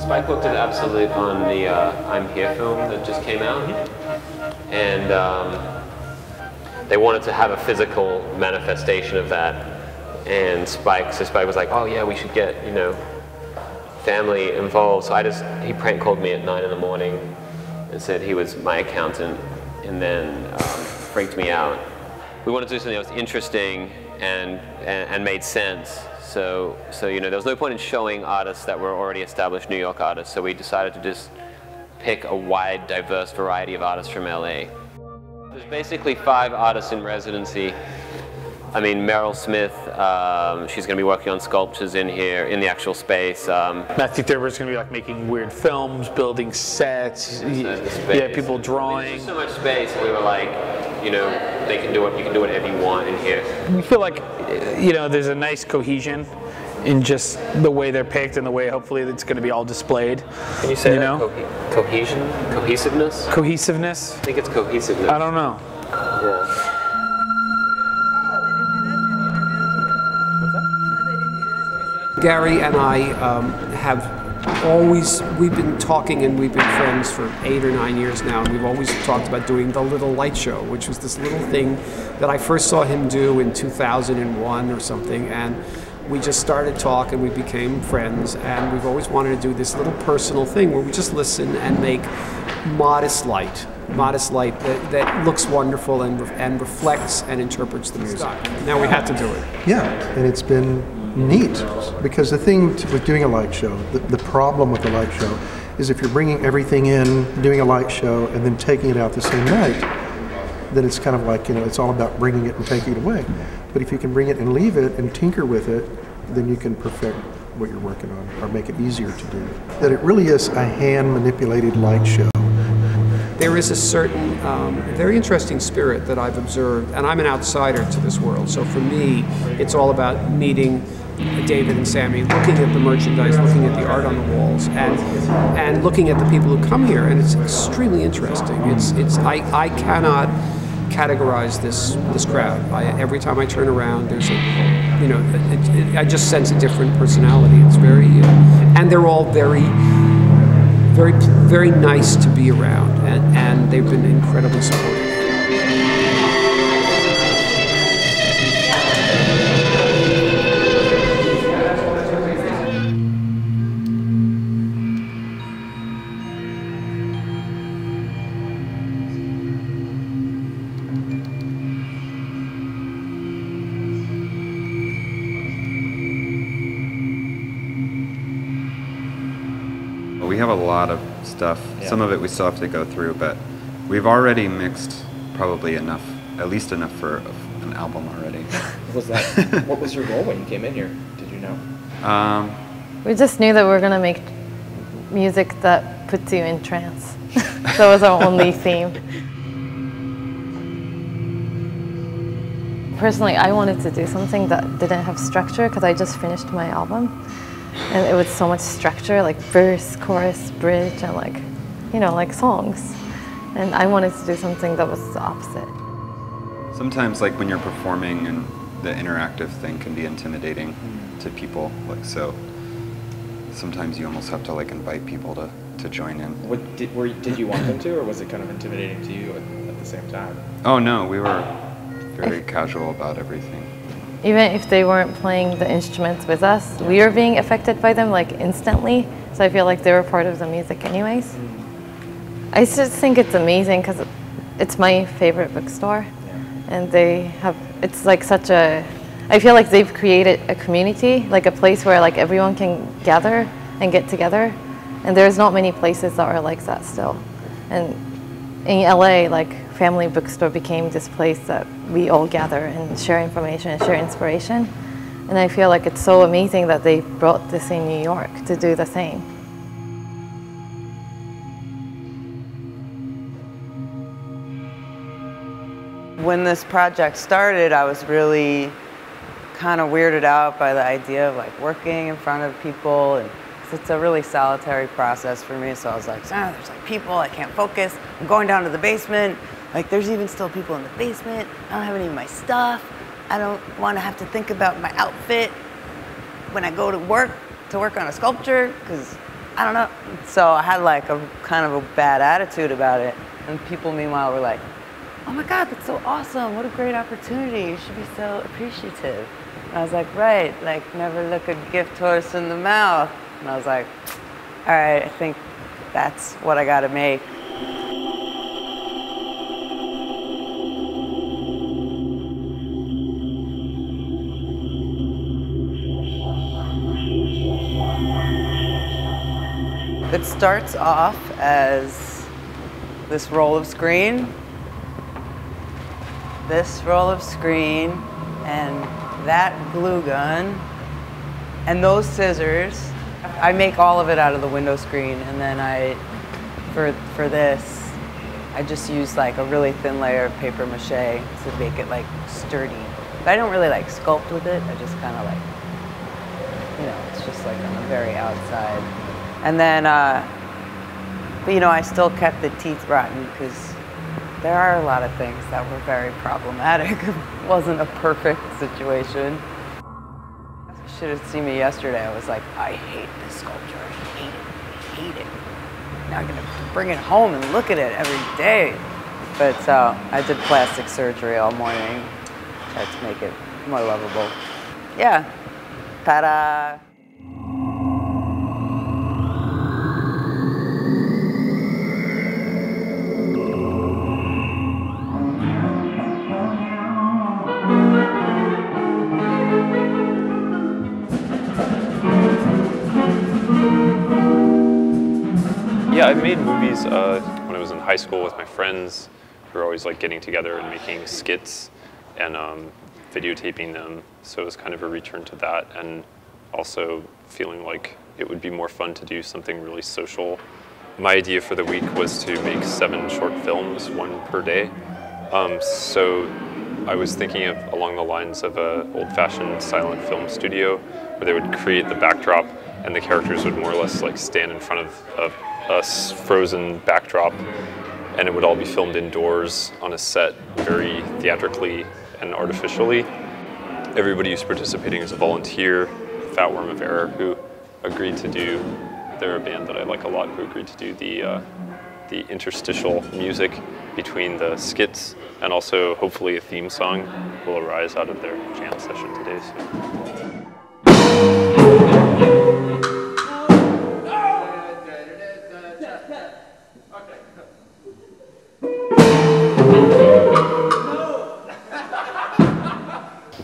Spike worked at Absolute on the I'm Here film that just came out, and they wanted to have a physical manifestation of that. And Spike was like, "Oh yeah, we should get family involved." So he prank called me at 9 in the morning and said he was my accountant, and then freaked me out. We wanted to do something that was interesting and made sense. So there was no point in showing artists that were already established New York artists. So we decided to just pick a wide, diverse variety of artists from LA. There's basically 5 artists in residency. I mean, Meryl Smith, she's going to be working on sculptures in here, in the actual space. Matthew Thurber's going to be like making weird films, building sets, yeah, people drawing. There's so much space, we were like, they can do it. You can do whatever you want in here. We feel like, there's a nice cohesion in just the way they're picked and the way hopefully it's going to be all displayed. Can you say that? Cohesion? Cohesiveness? Cohesiveness? I think it's cohesiveness. I don't know. Yeah. Gary and I we've been talking and we've been friends for 8 or 9 years now, and we've always talked about doing the Little Light Show, which was this little thing that I first saw him do in 2001 or something, and we just started talking, we became friends, and we've always wanted to do this little personal thing where we just listen and make modest light that looks wonderful and reflects and interprets the music. Now we had to do it. Yeah, and it's been neat, because the thing with doing a light show, the problem with the light show is if you're bringing everything in, doing a light show, and then taking it out the same night, then it's kind of like, it's all about bringing it and taking it away. But if you can bring it and leave it and tinker with it, then you can perfect what you're working on, or make it easier to do. That it really is a hand-manipulated light show. There is a certain very interesting spirit that I've observed, and I'm an outsider to this world, so for me, it's all about meeting David and Sammy, looking at the merchandise, looking at the art on the walls, and looking at the people who come here, and it's extremely interesting. I cannot categorize this crowd. Every time I turn around, there's I just sense a different personality. It's very, and they're all very nice to be around, and they've been incredibly supportive. We have a lot of stuff. Yeah. Some of it we still have to go through, but we've already mixed probably enough, at least enough for an album already. What was your goal when you came in here? Did you know? We just knew that we were going to make music that puts you in trance. That was our only theme. Personally, I wanted to do something that didn't have structure because I just finished my album. And it was so much structure, like verse, chorus, bridge, and like songs. And I wanted to do something that was the opposite. Sometimes like when you're performing and the interactive thing can be intimidating to people, so sometimes you almost have to like invite people to join in. Did you want them to, or was it kind of intimidating to you at the same time? Oh no, we were very casual about everything. Even if they weren't playing the instruments with us, we were being affected by them like instantly. So I feel like they were part of the music anyways. I just think it's amazing because it's my favorite bookstore. And it's like such a, I feel like they've created a community, like a place where like everyone can gather and get together. And there's not many places that are like that still. And in LA, like Family Bookstore became this place that we all gather and share information and share inspiration. And I feel like it's so amazing that they brought this in New York to do the same. When this project started, I was really kind of weirded out by the idea of like working in front of people, and it's a really solitary process for me. So I was like, there's like people, I can't focus. I'm going down to the basement. Like there's even still people in the basement. I don't have any of my stuff. I don't want to have to think about my outfit when I go to work on a sculpture, because I don't know. So I had like a kind of a bad attitude about it. And people meanwhile were like, oh my God, that's so awesome. What a great opportunity. You should be so appreciative. And I was like, right, like never look a gift horse in the mouth. And I was like, all right, I think that's what I gotta make. It starts off as this roll of screen, this roll of screen, and that glue gun, and those scissors. I make all of it out of the window screen, and then for this, I just use like a really thin layer of paper mache to make it like sturdy. But I don't really like sculpt with it. I just kind of like, you know, it's just like on the very outside. And then, but you know, I still kept the teeth rotten because there are a lot of things that were very problematic. It wasn't a perfect situation. You should have seen me yesterday. I was like, I hate this sculpture. I hate it. Now I'm gonna bring it home and look at it every day. But so I did plastic surgery all morning. Tried to make it more lovable. Yeah. Ta-da. Yeah, I've made movies when I was in high school with my friends. We were always like getting together and making skits and videotaping them. So it was kind of a return to that, and also feeling like it would be more fun to do something really social. My idea for the week was to make 7 short films, 1 per day. So I was thinking of along the lines of an old-fashioned silent film studio where they would create the backdrop and the characters would more or less like stand in front of a frozen backdrop, and it would all be filmed indoors on a set very theatrically and artificially. Everybody who's participating is a volunteer. Fat Worm of Error, who agreed to do, they're a band that I like a lot, who agreed to do the interstitial music between the skits, and also hopefully a theme song will arise out of their jam session today. So.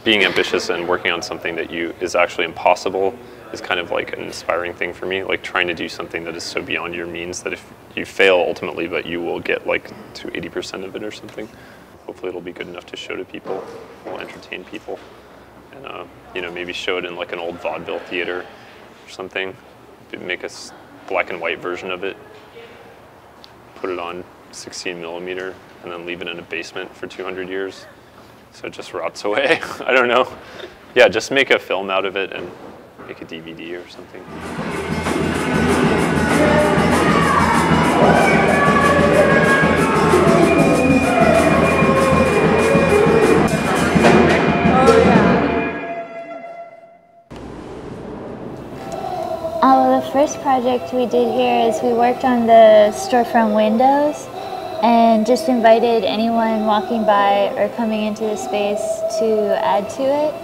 Being ambitious and working on something that is actually impossible is kind of like an inspiring thing for me, like trying to do something that is so beyond your means that if you fail ultimately, but you will get like to 80% of it or something. Hopefully it'll be good enough to show to people, will entertain people, and you know, maybe show it in like an old vaudeville theater or something, make a black and white version of it, put it on 16mm, and then leave it in a basement for 200 years. So it just rots away. I don't know. Yeah, just make a film out of it and make a DVD or something. The first project we did here is we worked on the storefront windows and just invited anyone walking by or coming into the space to add to it.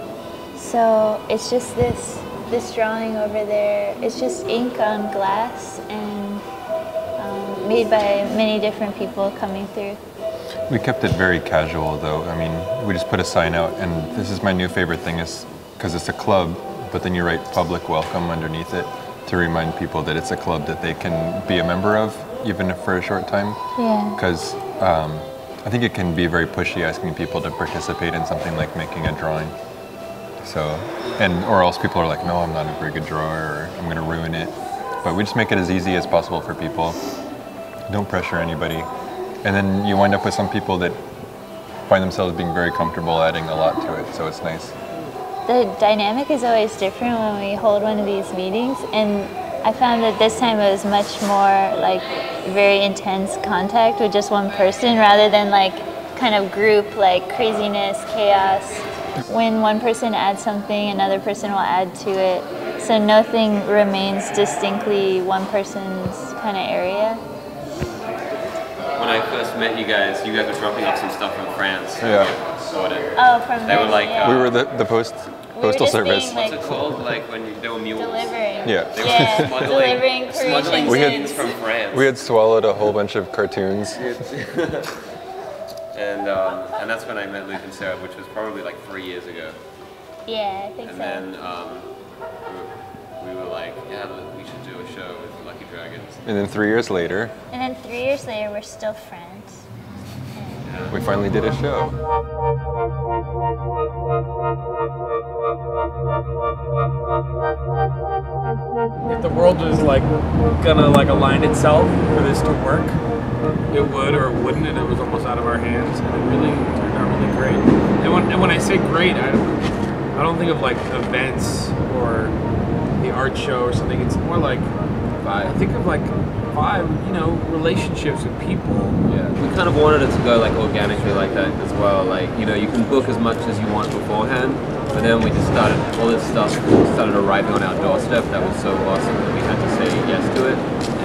So it's just this drawing over there. It's just ink on glass and made by many different people coming through. We kept it very casual though. I mean, we just put a sign out, and this is my new favorite thing, is because it's a club, but then you write public welcome underneath it to remind people that it's a club that they can be a member of, even if for a short time. Yeah. Because I think it can be very pushy asking people to participate in something like making a drawing. So, or else people are like, no, I'm not a very good drawer, or I'm going to ruin it. But we just make it as easy as possible for people. Don't pressure anybody. And then you wind up with some people that find themselves being very comfortable adding a lot to it, so it's nice. The dynamic is always different when we hold one of these meetings, and I found that this time it was much more like very intense contact with just one person rather than like kind of group like craziness, chaos. When one person adds something, another person will add to it. So nothing remains distinctly one person's kind of area. When I first met you guys were dropping off some stuff from France. Yeah. Sorted. Oh, from They were like, yeah. We were the postal just service. being, what's it called? Like when they were mules. Delivering. Yeah. They were Yeah, smuggling, delivering smuggling Parisian things from France. We had swallowed a whole bunch of cartoons. and that's when I met Luke and Sarah, which was probably like 3 years ago. Yeah, I think And so. then we were like, yeah, we should do a show with Lucky Dragons. And then 3 years later, And then 3 years later, we're still friends. we finally did a show. If the world was like gonna like align itself for this to work, it would or it wouldn't, and it was almost out of our hands, and it really turned out really great. And when I say great, I don't think of like events or the art show or something. It's more like I think of like vibe, you know, relationships with people. Yeah, we kind of wanted it to go like organically like that as well. Like, you know, you can book as much as you want beforehand, but then we just started, all this stuff started arriving on our doorstep that was so awesome that we had to say yes to it.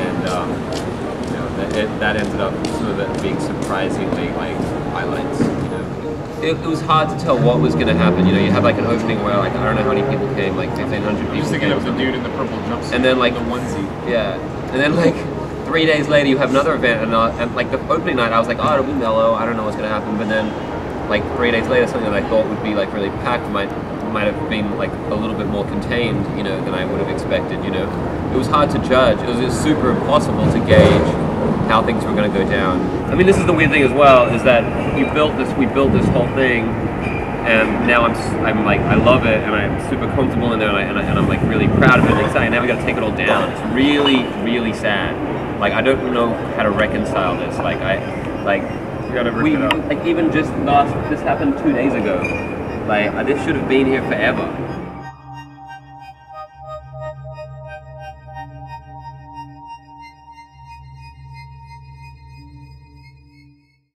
And, you know, that ended up, some of it being surprisingly like highlights, you know. It was hard to tell what was going to happen. You know, you have like an opening where like, I don't know how many people came, like 1,500 people. Just thinking of the dude in the purple jumpsuit. And then like, the onesie. yeah. And then like 3 days later you have another event, and like the opening night I was like, oh, it'll be mellow, I don't know what's gonna happen. But then like 3 days later, something that I thought would be like really packed might have been like a little bit more contained, you know, than I would have expected. You know, it was hard to judge. It was just super impossible to gauge how things were going to go down. I mean, this is the weird thing as well, is that we built this whole thing, and now I'm like, I love it, and I'm super comfortable in there, and I'm like really proud of it and excited. Now we got to take it all down. It's really, really sad. Like, I don't know how to reconcile this. Like, You gotta rip it up. like even just this happened 2 days ago. Like, this should have been here forever.